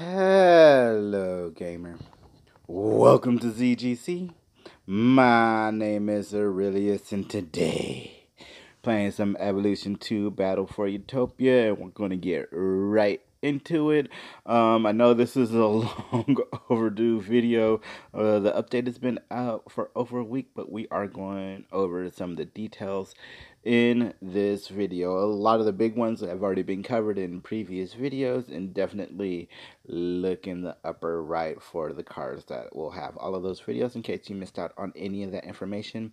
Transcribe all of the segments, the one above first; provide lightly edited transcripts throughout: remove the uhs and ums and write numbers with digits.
Hello, gamer. Welcome to ZGC. My name is Aurelius, and today playing some Evolution 2 Battle for Utopia, and we're going to get right into it. I know this is a long overdue video. The update has been out for over a week, but we are going over some of the details in this video. A lot of the big ones have already been covered in previous videos, and definitely look in the upper right for the cards that will have all of those videos in case you missed out on any of that information.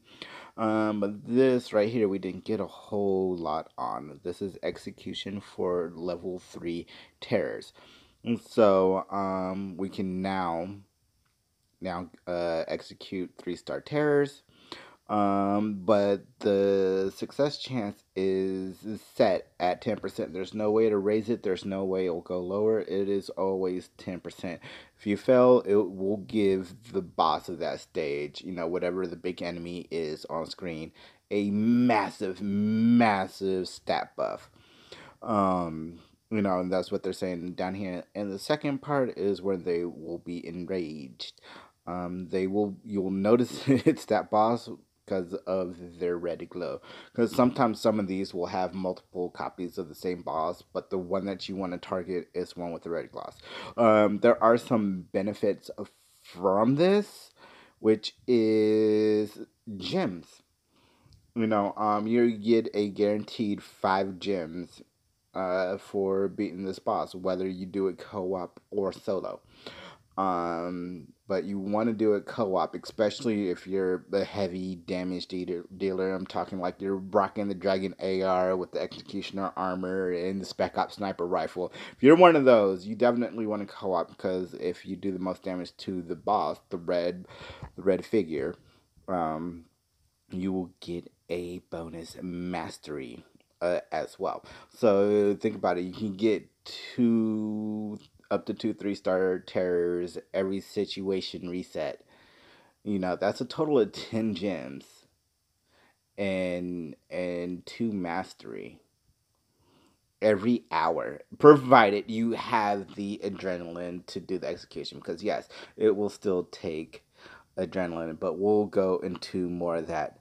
But this right here, we didn't get a whole lot on. This is execution for level 3 terrors. And so we can now execute 3-star terrors. But the success chance is set at 10%. There's no way to raise it. There's no way it will go lower. It is always 10%. If you fail, it will give the boss of that stage, whatever the big enemy is on screen, a massive, massive stat buff. And that's what they're saying down here. And the second part is where they will be enraged. You'll notice it's that boss because of their red glow. Because sometimes some of these will have multiple copies of the same boss, but the one that you want to target is one with the red gloss. There are some benefits from this, which is gems. You get a guaranteed 5 gems for beating this boss, whether you do it co-op or solo. But you want to do it co-op, especially if you're a heavy damage dealer. I'm talking like you're rocking the Dragon AR with the Executioner armor and the Spec Ops sniper rifle. If you're one of those, you definitely want to co-op, because if you do the most damage to the boss, the red figure, you will get a bonus mastery as well. So think about it. You can get up to 3-star terrors every situation reset. That's a total of 10 gems and 2 mastery every hour, provided you have the adrenaline to do the execution. Because yes, it will still take adrenaline, but we'll go into more of that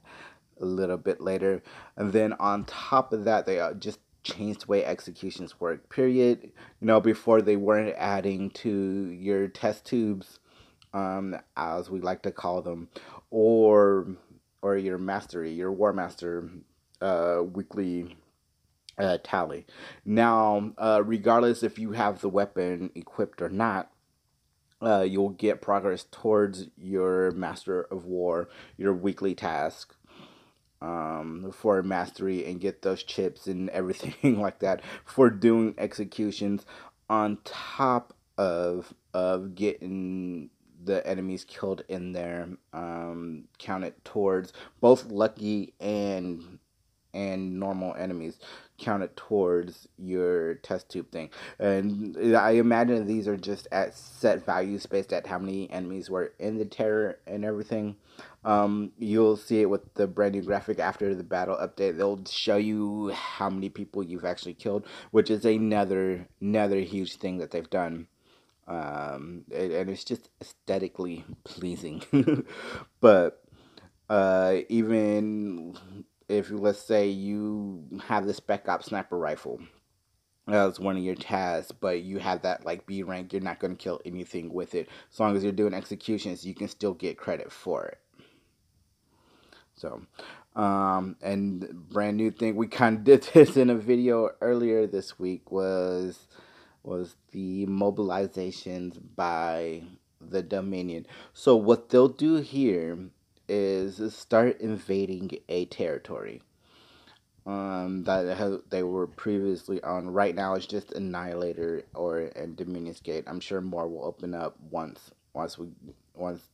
a little bit later. And then on top of that, they just changed the way executions work, period. Before, they weren't adding to your test tubes, as we like to call them, or your mastery, your war master weekly tally. Now, regardless if you have the weapon equipped or not, you'll get progress towards your Master of War, your weekly task, for mastery, and get those chips and everything like that for doing executions, on top of getting the enemies killed in there, counted towards both lucky and normal enemies, counted towards your test tube thing. And I imagine these are just at set values based at how many enemies were in the terror and everything. You'll see it with the brand new graphic after the battle update. They'll show you how many people you've actually killed, which is another huge thing that they've done. And it's just aesthetically pleasing. But even if, let's say, you have the Spec Ops sniper rifle as one of your tasks, but you have that like B rank, you're not going to kill anything with it. As long as you're doing executions, you can still get credit for it. So, and brand new thing, we kind of did this in a video earlier this week, was the mobilizations by the Dominion. So what they'll do here is start invading a territory that they were previously on. Right now it's just Annihilator and Dominion's Gate. I'm sure more will open up once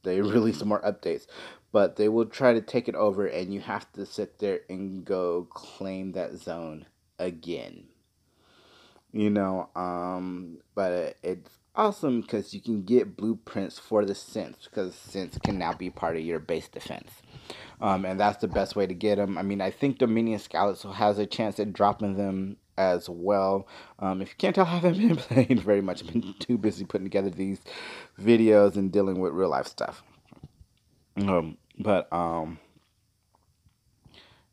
they release more updates, but they will try to take it over, and you have to sit there and go claim that zone again. But it's awesome because you can get blueprints for the synths, because synths can now be part of your base defense. And that's the best way to get them. I mean, I think Dominion Scouts has a chance at dropping them as well. If you can't tell, I haven't been playing very much. I've been too busy putting together these videos and dealing with real life stuff. But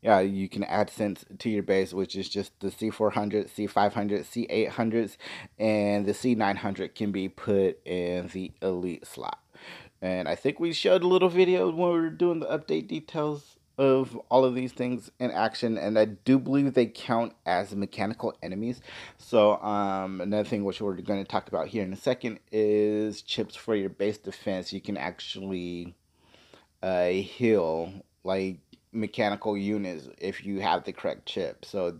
yeah, you can add cents to your base, which is just the C400, C500, C800s, and the C900 can be put in the elite slot. And I think we showed a little video when we were doing the update details of all of these things in action, and I do believe they count as mechanical enemies. So another thing which we're going to talk about here in a second is chips for your base defense. You can actually heal like mechanical units if you have the correct chip. So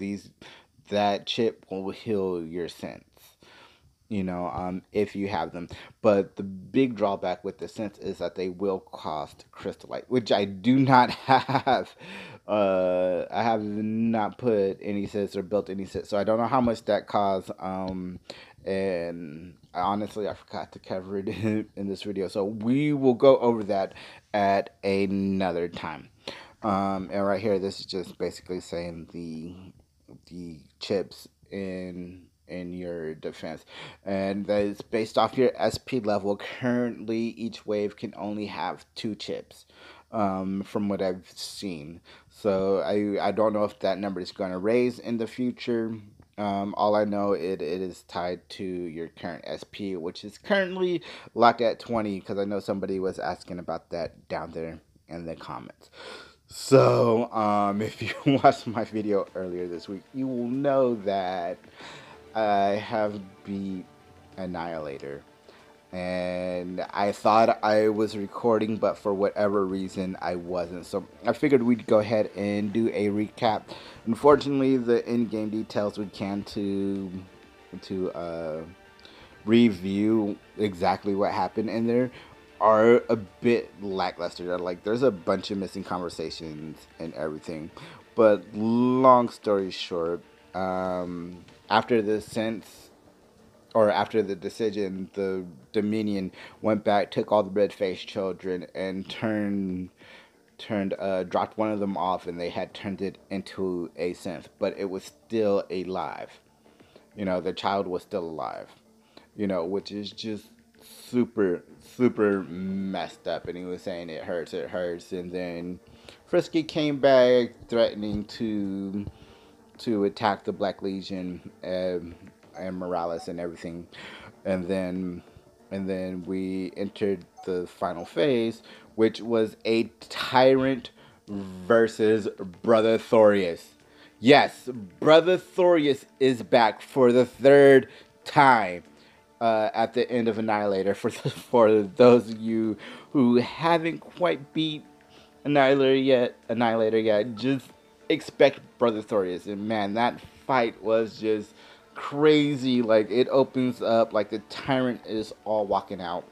that chip will heal your sense, if you have them. But the big drawback with the sense is that they will cost crystallite, which I do not have. I have not put any sets or built any sets, so I don't know how much that costs. And honestly, I forgot to cover it in this video, so we will go over that at another time. And right here, this is just basically saying the chips in your defense, and that is based off your SP level. Currently, each wave can only have 2 chips, from what I've seen. So I don't know if that number is going to raise in the future. All I know, it is tied to your current SP, which is currently locked at 20, because I know somebody was asking about that down there in the comments. So, if you watched my video earlier this week, you will know that I have beat Annihilator. And I thought I was recording, but for whatever reason, I wasn't. So I figured we'd go ahead and do a recap. Unfortunately, the in-game details we can to review exactly what happened in there are a bit lackluster. Like, there's a bunch of missing conversations and everything. But long story short, after the after the decision, the Dominion went back, took all the red-faced children, and dropped one of them off, and they had turned it into a synth, but it was still alive. The child was still alive. Which is just super, super messed up. And he was saying it hurts. And then Frisky came back threatening to attack the Black Legion, and Morales and everything. And then we entered the final phase, which was a Tyrant versus Brother Thorius. Yes, Brother Thorius is back for the 3rd time. At the end of Annihilator. For those of you who haven't quite beat Annihilator yet, just expect Brother Thorius. And man, that fight was just crazy. Like, it opens up like the Tyrant is all walking out,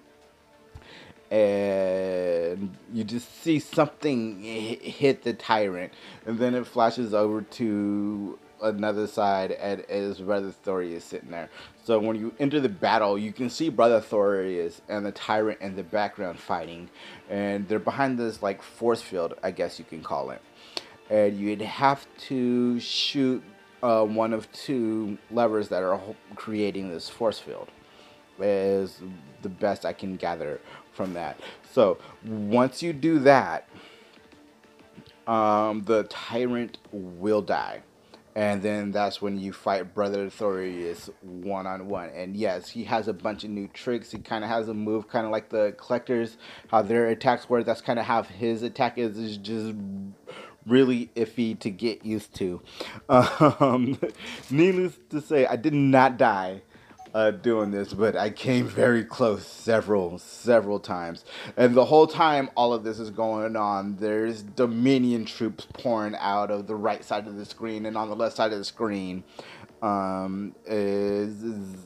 and you just see something hit the Tyrant, and then it flashes over to another side, and his Brother Thorius sitting there. So when you enter the battle, you can see Brother Thorius and the Tyrant in the background fighting, and they're behind this like force field, I guess you can call it. And you'd have to shoot one of 2 levers that are creating this force field, is the best I can gather from that. So once you do that, the Tyrant will die. And then that's when you fight Brother Thorius one-on-one. And yes, he has a bunch of new tricks. He kind of has a move kind of like the Collectors, how their attacks work. That's kind of how his attack is just really iffy to get used to. Needless to say, I did not die doing this, but I came very close several times. And the whole time all of this is going on, there's Dominion troops pouring out of the right side of the screen, and on the left side of the screen is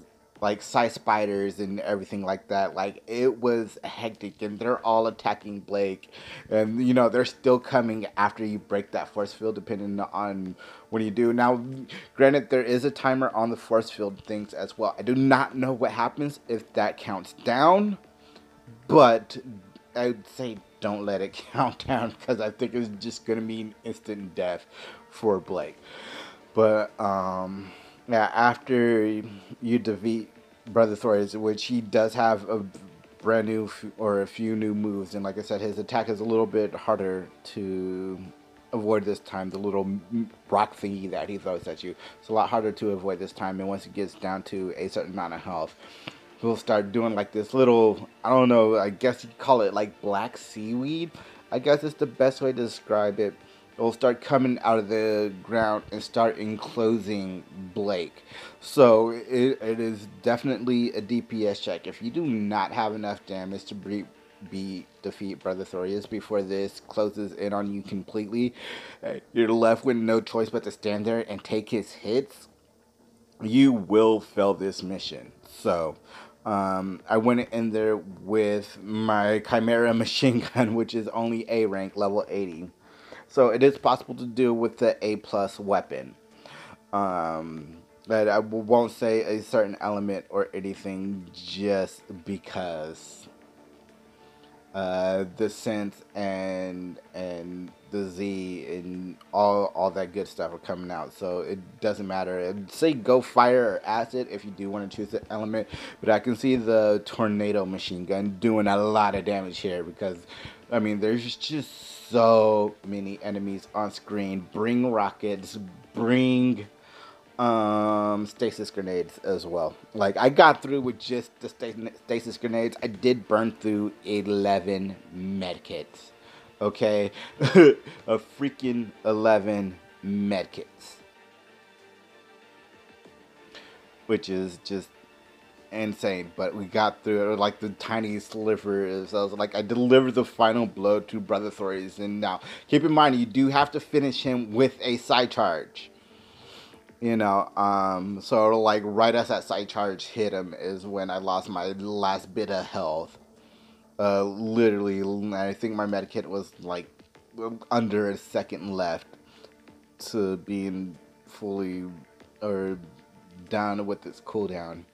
like Psy Spiders and everything like that. Like, it was hectic, and they're all attacking Blake, and they're still coming after you break that force field, depending on what you do. Now, granted, there is a timer on the force field things as well. I do not know what happens if that counts down, but I would say don't let it count down, because I think it's just gonna mean instant death for Blake. But Yeah, after you defeat Brother Thor's, which he does have a brand new or a few new moves, and like I said, his attack is a little bit harder to avoid this time. The little rock thingy that he throws at you, it's a lot harder to avoid this time. And once he gets down to a certain amount of health, he'll start doing like this little, I don't know, I guess you call it like black seaweed. I guess it's the best way to describe it. It'll start coming out of the ground and start enclosing Blake. So it is definitely a DPS check. If you do not have enough damage to defeat Brother Thorius before this closes in on you completely, you're left with no choice but to stand there and take his hits. You will fail this mission. So I went in there with my Chimera machine gun, which is only A rank, level 80. So it is possible to do with the A plus weapon. But I won't say a certain element or anything just because the synth and the Z and all that good stuff are coming out, so it doesn't matter. I'd say go fire or acid if you do want to choose the element, but I can see the tornado machine gun doing a lot of damage here because, I mean, there's just so many enemies on screen. Bring rockets, bring stasis grenades as well. Like, I got through with just the stasis grenades. I did burn through 11 medkits. Okay? A freaking 11 medkits. Which is just insane, but we got through it like the tiny sliver. So I was like, I delivered the final blow to Brother Thorius, and now keep in mind you do have to finish him with a side charge. So like right as that side charge hit him is when I lost my last bit of health. Literally, I think my medkit was like under a second left to being fully or down with its cooldown.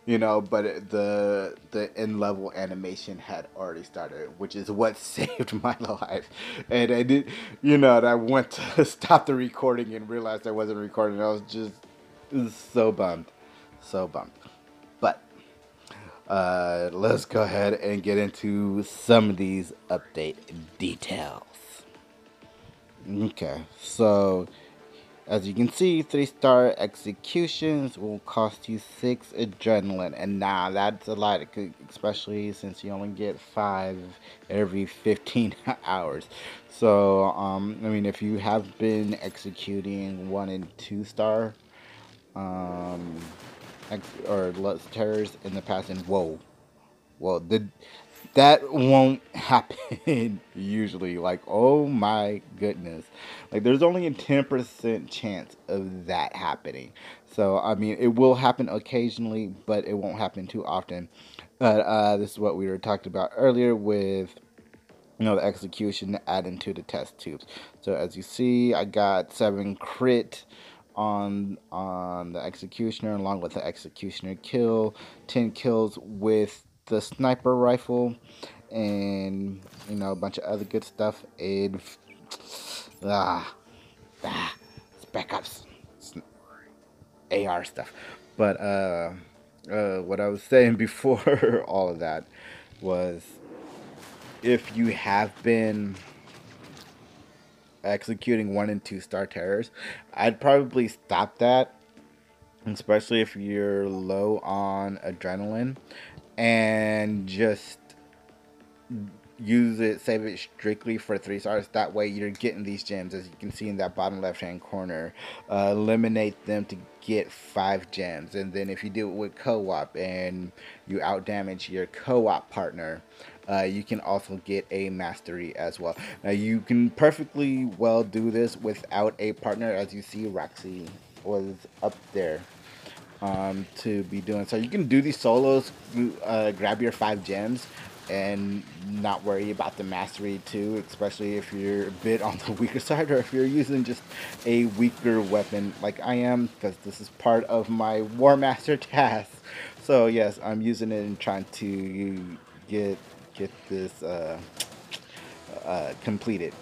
But the end level animation had already started, which is what saved my life. And I did, and I went to stop the recording and realized I wasn't recording. I was just so bummed, so bummed. But let's go ahead and get into some of these update details. Okay, so as you can see, 3-star executions will cost you 6 adrenaline, and nah, that's a lot, especially since you only get 5 every 15 hours. So, I mean, if you have been executing 1 and 2-star, or less terrors in the past, and whoa, that won't happen usually. Like, oh my goodness. Like, there's only a 10% chance of that happening. So, I mean, it will happen occasionally, but it won't happen too often. But this is what we were talking about earlier with, the execution adding to the test tubes. So, as you see, I got 7 crit on the executioner along with the executioner kill, 10 kills with the sniper rifle, and a bunch of other good stuff. And it's backups, it's AR stuff. But what I was saying before all of that was, if you have been executing 1 and 2-star terrors, I'd probably stop that, especially if you're low on adrenaline, and just save it strictly for 3 stars. That way you're getting these gems, as you can see in that bottom left hand corner. Eliminate them to get 5 gems, and then if you do it with co-op and you out damage your co-op partner, you can also get a mastery as well. Now you can perfectly well do this without a partner. As you see, Roxy was up there to be doing. So you can do these solos, grab your 5 gems, and not worry about the mastery too, especially if you're a bit on the weaker side, or if you're using just a weaker weapon like I am, because this is part of my War Master task. So yes, I'm using it and trying to get this completed.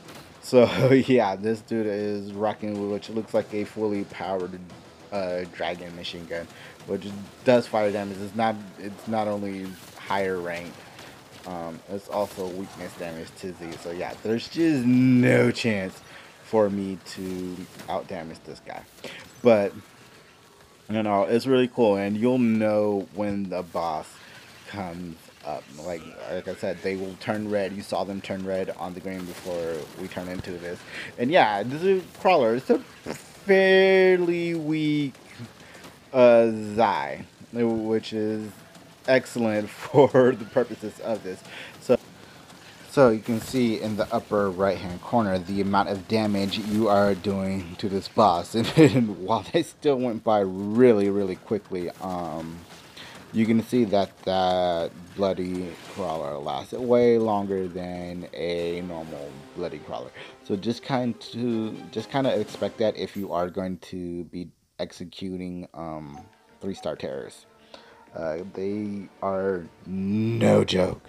So yeah, this dude is rocking with which looks like a fully powered dragon machine gun, which does fire damage. It's not only higher rank, it's also weakness damage to Z. So yeah, there's just no chance for me to out damage this guy. But you know, it's really cool, and you'll know when the boss comes up. Like I said, they will turn red. You saw them turn red on the green before we turn into this. And yeah, this is crawler. It's a fairly weak Zai, which is excellent for the purposes of this. So you can see in the upper right hand corner the amount of damage you are doing to this boss. And while they still went by really quickly, you can see that that bloody crawler lasted way longer than a normal bloody crawler. So just kind of expect that if you are going to be executing 3-star terrors. They are no joke.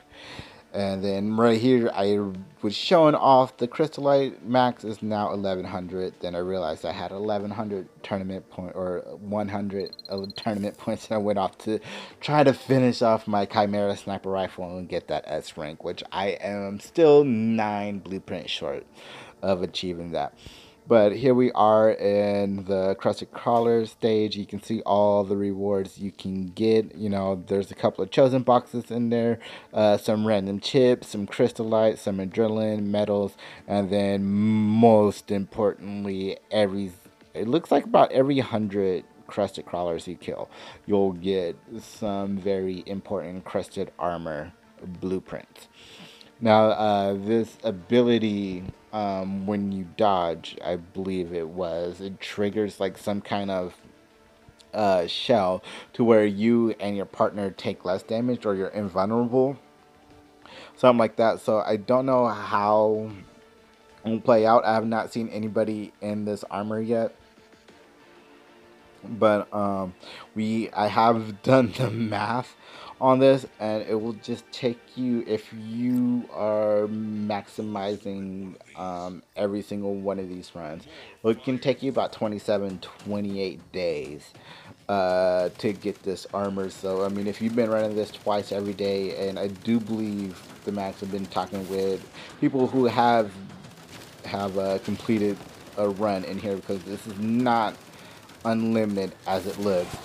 And then right here, I was showing off the Crystallite max is now 1100. Then I realized I had 1100 tournament point or 100 tournament points, and I went off to try to finish off my Chimera sniper rifle and get that S rank, which I am still 9 blueprints short of achieving that. But here we are in the Crusted Crawler stage. You can see all the rewards you can get. You know, there's a couple of chosen boxes in there, some random chips, some crystallite, some adrenaline, medals, and then most importantly, it looks like about every 100 Crusted Crawlers you kill, you'll get some very important Crusted Armor blueprints. Now, this ability, when you dodge, I believe it triggers like some kind of shell to where you and your partner take less damage or you're invulnerable. Something like that. So I don't know how it will play out. I have not seen anybody in this armor yet. But I have done the math on this, and it will just take you, if you are maximizing every single one of these runs, it can take you about 28 days to get this armor. So I mean, if you've been running this twice every day, and I do believe the max have been talking with people who have completed a run in here, because this is not unlimited as it looks.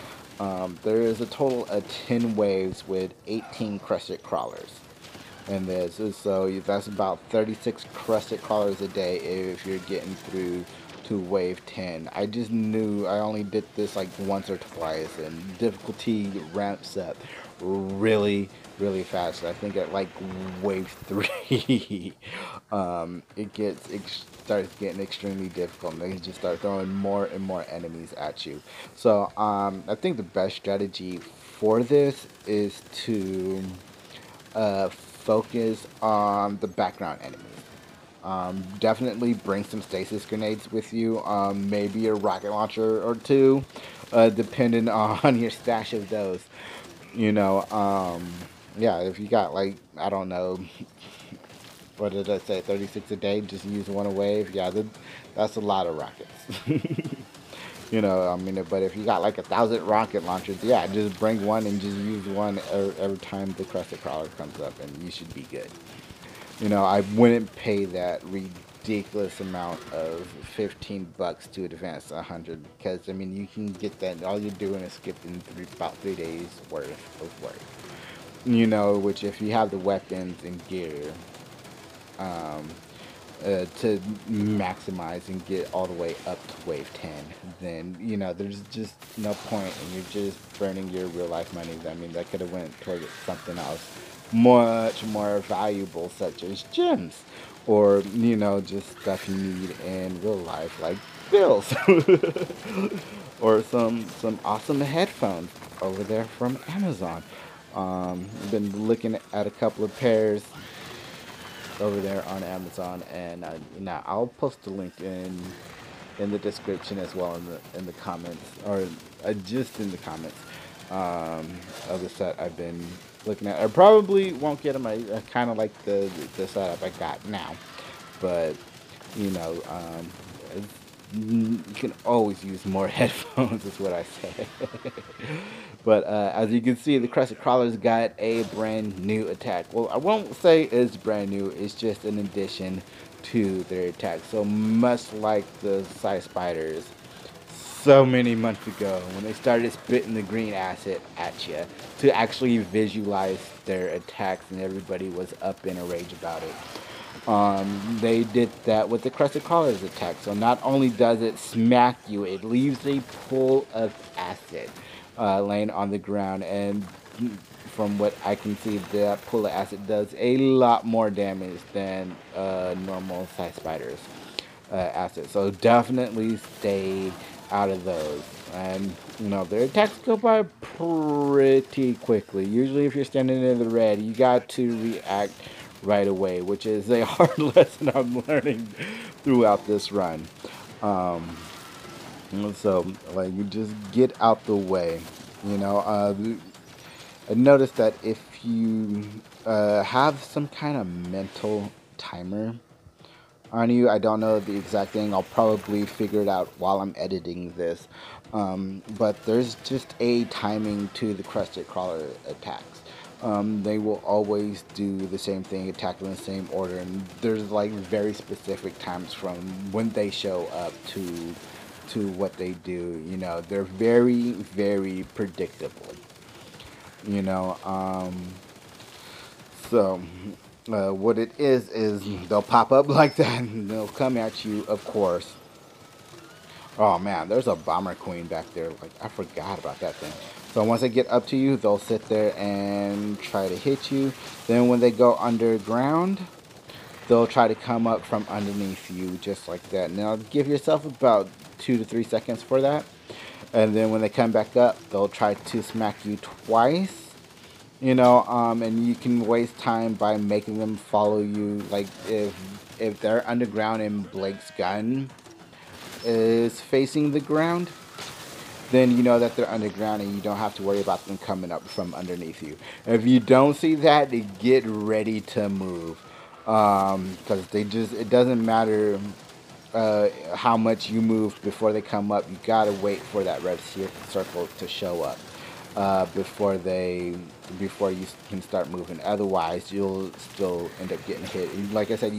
There is a total of 10 waves with 18 Crusted Crawlers in this. So that's about 36 Crusted Crawlers a day if you're getting through to wave 10. I just knew I only did this like once or twice, and difficulty ramps up really fast. I think at like wave 3 it starts getting extremely difficult, and they just start throwing more and more enemies at you. So I think the best strategy for this is to focus on the background enemies. Definitely bring some stasis grenades with you, maybe a rocket launcher or two, depending on your stash of those. You know, yeah, if you got like, I don't know, what did I say, 36 a day, just use one a wave. Yeah, that's a lot of rockets. You know, I mean, but if you got like 1,000 rocket launchers, yeah, just bring one and just use one every time the Crusted Crawler comes up, and you should be good. You know, I wouldn't pay that ridiculous amount of $15 to advance 100, because I mean, you can get that. All you're doing is skipping about 3 days worth of work. You know, which if you have the weapons and gear to maximize and get all the way up to wave 10, then you know there's just no point, and you're just burning your real life money. I mean, that could have went towards something else much more valuable, such as gems, or you know, just stuff you need in real life like bills, or some awesome headphones over there from Amazon. I've been looking at a couple of pairs over there on Amazon, and now I'll post the link in the description as well in the comments, or just in the comments of the set I've been looking at. I probably won't get them. I kind of like the setup I got now, but you know, you can always use more headphones, is what I say. But as you can see, the Crusted Crawlers got a brand new attack. Well, I won't say it's brand new, it's just an addition to their attack. So much like the Side Spiders, so many months ago when they started spitting the green acid at you to actually visualize their attacks, and everybody was up in a rage about it. They did that with the Crusted Crawler's attack. So not only does it smack you, it leaves a pool of acid laying on the ground. And from what I can see, that pool of acid does a lot more damage than normal Side Spiders acid. So definitely stay out of those. And their attacks go by pretty quickly. Usually, if you're standing in the red, you got to react right away, which is a hard lesson I'm learning throughout this run. Um, so, like, you just get out the way. I noticed that if you have some kind of mental timer on you, I don't know the exact thing. I'll probably figure it out while I'm editing this. But there's just a timing to the Crusted Crawler attacks. They will always do the same thing, attack in the same order, and there's like very specific times from when they show up to what they do. They're very, very predictable. You know, so what it is they'll pop up like that and they'll come at you, of course. Oh man, there's a bomber queen back there. Like, I forgot about that thing. So once they get up to you, they'll sit there and try to hit you. Then when they go underground, they'll try to come up from underneath you just like that. Now give yourself about 2 to 3 seconds for that. And then when they come back up, they'll try to smack you twice. And you can waste time by making them follow you. Like if they're underground and Blake's gun is facing the ground, then you know that they're underground and you don't have to worry about them coming up from underneath you. If you don't see that, get ready to move. Because it doesn't matter how much you move before they come up. You gotta wait for that red circle to show up before you can start moving. Otherwise, you'll still end up getting hit. And like I said,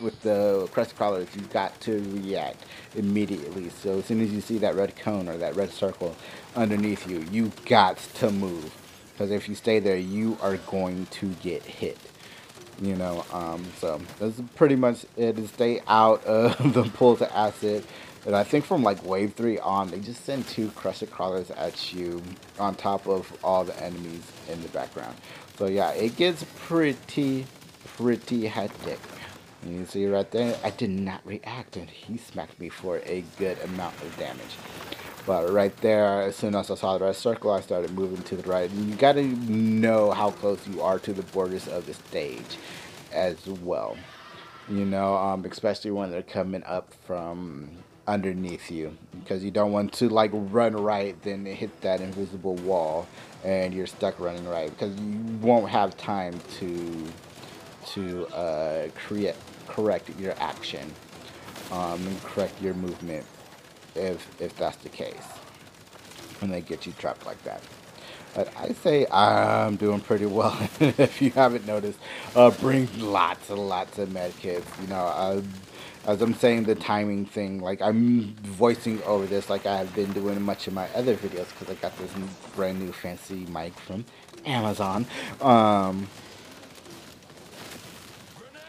with the Crest Crawlers, you've got to react immediately. So as soon as you see that red cone or that red circle underneath you, you got to move. Because if you stay there, you are going to get hit. So that's pretty much it. Is stay out of the pools of acid. And I think from like wave 3 on, they just send 2 Crusted Crawlers at you on top of all the enemies in the background. So yeah, it gets pretty hectic. You see right there, I did not react and he smacked me for a good amount of damage. But right there, as soon as I saw the red circle, I started moving to the right. And you gotta know how close you are to the borders of the stage as well. Especially when they're coming up from underneath you, because you don't want to like run right then hit that invisible wall and you're stuck running right, because you won't have time to correct your action and correct your movement if that's the case when they get you trapped like that. But I say I'm doing pretty well. If you haven't noticed, bring lots and lots of medkits. As I'm saying the timing thing, like I'm voicing over this like I have been doing in much of my other videos, because I got this brand new fancy mic from Amazon.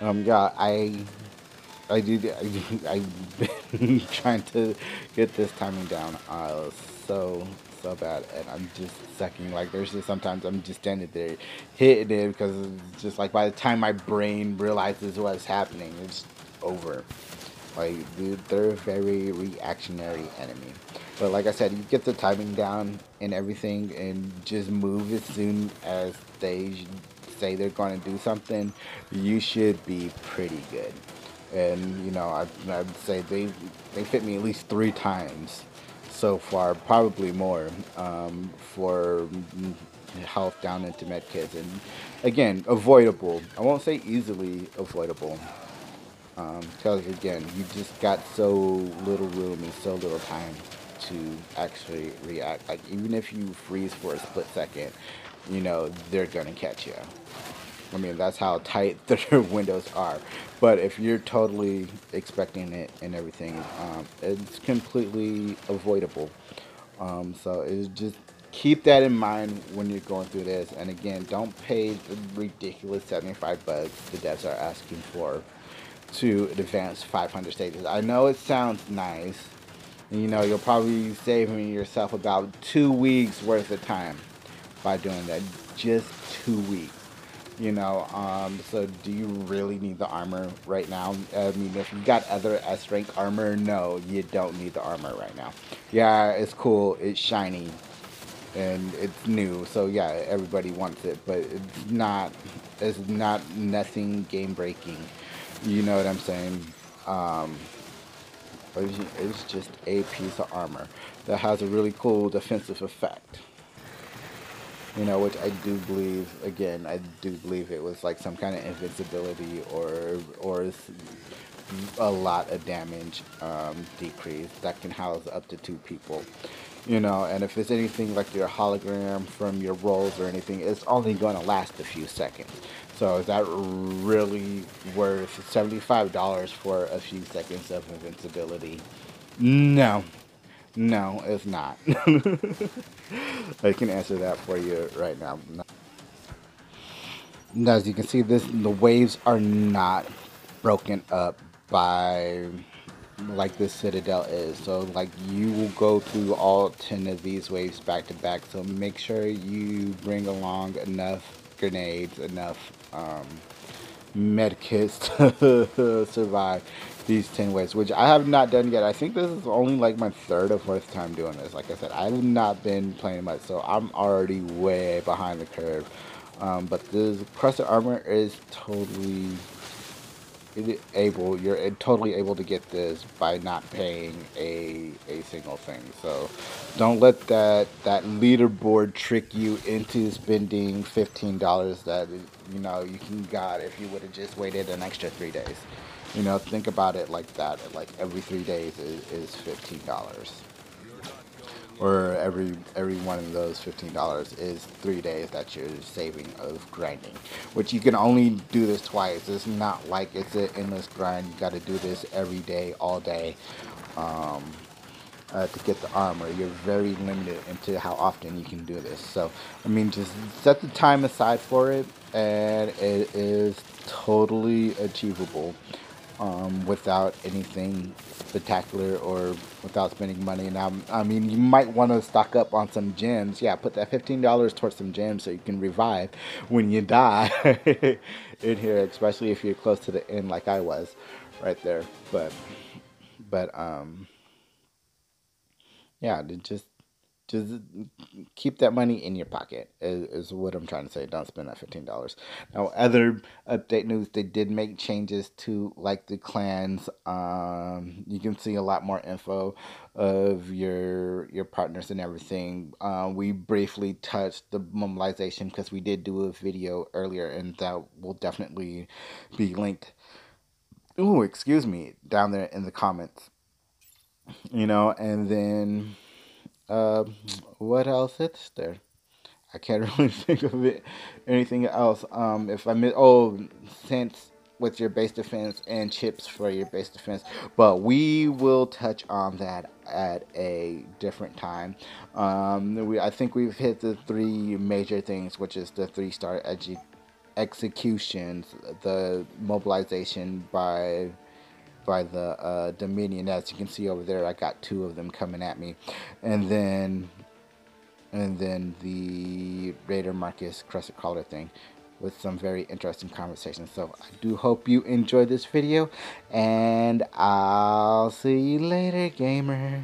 Yeah, I've been trying to get this timing down so bad, and I'm just sucking. Like, there's just sometimes I'm just standing there hitting it, because it's just like by the time my brain realizes what's happening, it's over. Like, dude, they're a very reactionary enemy. But like I said, you get the timing down and everything, and just move as soon as they say they're going to do something, you should be pretty good. And I'd say they fit me at least 3 times so far, probably more, for health down into medkits. And again, avoidable. I won't say easily avoidable. Because again, you just got so little room and so little time to actually react. Like even if you freeze for a split second, they're gonna catch you. I mean, that's how tight their windows are. But if you're totally expecting it and everything, it's completely avoidable. So it's just keep that in mind when you're going through this. And again, don't pay the ridiculous 75 bucks the devs are asking for to advance 500 stages. I know it sounds nice. You'll probably saving yourself about 2 weeks worth of time by doing that. Just 2 weeks. So do you really need the armor right now? I mean, if you got other S rank armor, no, you don't need the armor right now. Yeah, it's cool, it's shiny, and it's new, so yeah, everybody wants it, but it's not nothing game breaking. You know what I'm saying? Um, it's just a piece of armor that has a really cool defensive effect. Which I do believe, again, I do believe it was like some kind of invincibility or a lot of damage decrease that can house up to 2 people. And if it's anything like your hologram from your rolls or anything, it's only going to last a few seconds. So is that really worth $75 for a few seconds of invincibility? No. No, it's not. I can answer that for you right now. No. As you can see, the waves are not broken up by like this citadel is. So like you will go through all 10 of these waves back to back. So make sure you bring along enough grenades, enough medkits to survive these 10 waves, which I have not done yet. I think this is only like my third or fourth time doing this. Like I said, I have not been playing much, so I'm already way behind the curve. But this Crusted armor is totally you're totally able to get this by not paying a single thing. So don't let that leaderboard trick you into spending $15 that you can got if you would have just waited an extra 3 days. Think about it like that. Like every 3 days is $15, or every one of those $15 is 3 days that you're saving of grinding, which you can only do this twice. It's not like it's an endless grind. You got to do this every day, all day, um, to get the armor. You're very limited into how often you can do this. So I mean, just set the time aside for it, and it is totally achievable. Without anything spectacular or without spending money. Now, I mean, you might want to stock up on some gems. Yeah, put that $15 towards some gems so you can revive when you die in here, especially if you're close to the end like I was right there. But yeah, just keep that money in your pocket is what I'm trying to say. Don't spend that $15. Now, other update news, they did make changes to like the clans. You can see a lot more info of your partners and everything. We briefly touched the mobilization because we did do a video earlier, and that will definitely be linked. Ooh, excuse me, down there in the comments. And then uh, what else is there? I can't really think of it. Anything else? If I miss, since with your base defense and chips for your base defense, but we will touch on that at a different time. I think we've hit the three major things, which is the 3-star executions, the mobilization by the Dominion. As you can see over there, I got 2 of them coming at me, and then the Raider Marcus Crusted Caller thing with some very interesting conversations. So I do hope you enjoyed this video, and I'll see you later, gamer.